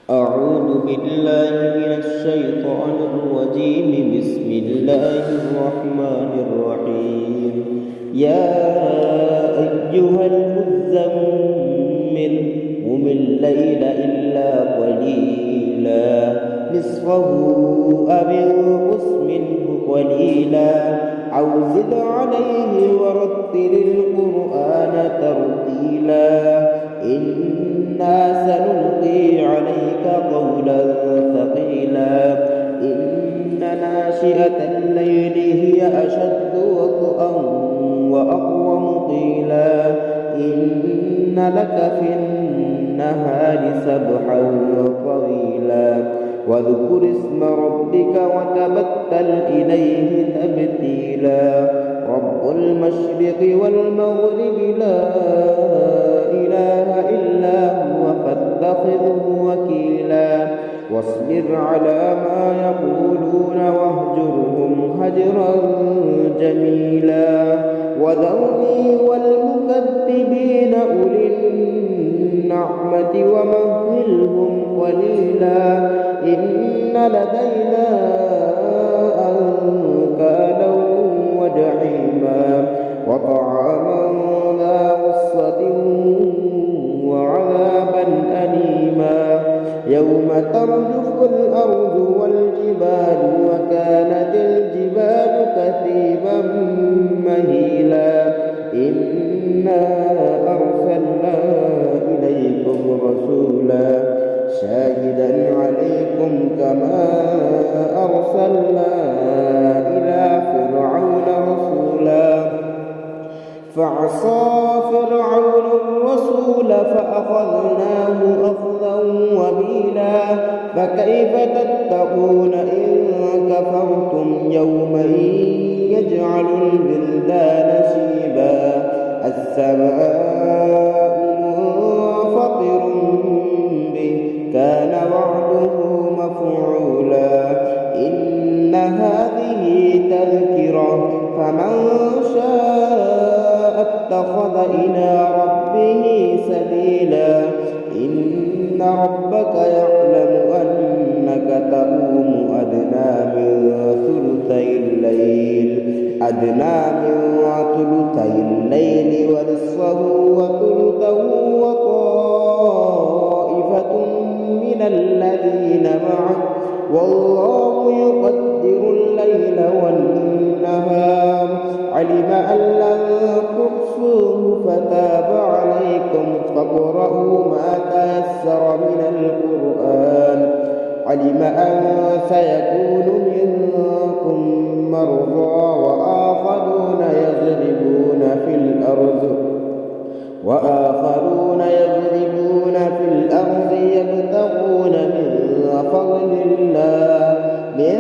أعوذ بالله من الشيطان الرجيم. بسم الله الرحمن الرحيم. يا أيها المزمل قم الليل إلا قليلا نصفه أو انقص منه قليلا أو زد عليه ورتل القرآن ترتيلا إنا سنلقي عليك قولا ثقيلا إن ناشئة الليل هي أشد وطئا وأقوم قيلا إن لك في النهار سبحا طويلا واذكر اسم ربك وتبتل إليه تبتيلا رب المشرق والمغرب لا إله إلا هو فاتخذه وكيلا واصبر على ما يقولون واهجرهم هجرا جميلا وذرني والمكذبين أولي النعمة ومهلهم قليلا إن لدينا أنكالا وجحيما وطعاما ذا غصة وعذابا أليما يوم ترجف الأرض والجبال وكانت الجبال كثيبا مهيلا إنا أرسلنا إليكم رسولا شاهدا عليكم كما أرسلنا إلى فرعون رسولا فعصى فرعون الرسول فأخذناه أخذا وبيلا فكيف تتقون إن كفرتم يوما يجعل البلدان شيبا السماء منفطر به كان وعده مفعولا إن هذه تذكرة فمن شاء اتخذ إلى ربه سبيلا إن ربك يعلم أنك تقوم أدنى من ثلثي الليل ونصفه وثلثه وطائفة من الذين معه والله يقدر الليل والنهار علم أن لن تحصوه فتاب عليكم فاقرؤوا ما تيسر من القرآن علم أن سيكون منكم مرضى وآخرون يضربون في الأرض يبتغون من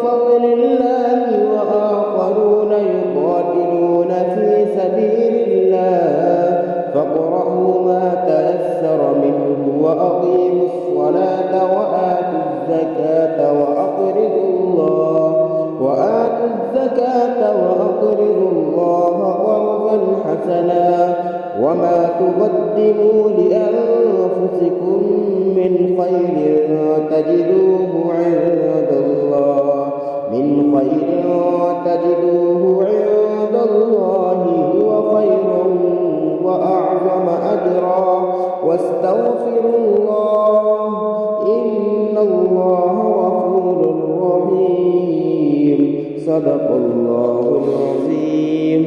فضل الله وآخرون يقاتلون في سبيل الله فاقرؤوا ما تيسر منه وأقيموا الصلاة وآتوا الزكاة وأقرضوا الله قرضا حسنا وما تقدموا لأنفسكم من خير تجدوه عند الله هو خيرا وأعظم أجرا واستغفروا الله إن الله غفور رحيم صدق الله العظيم.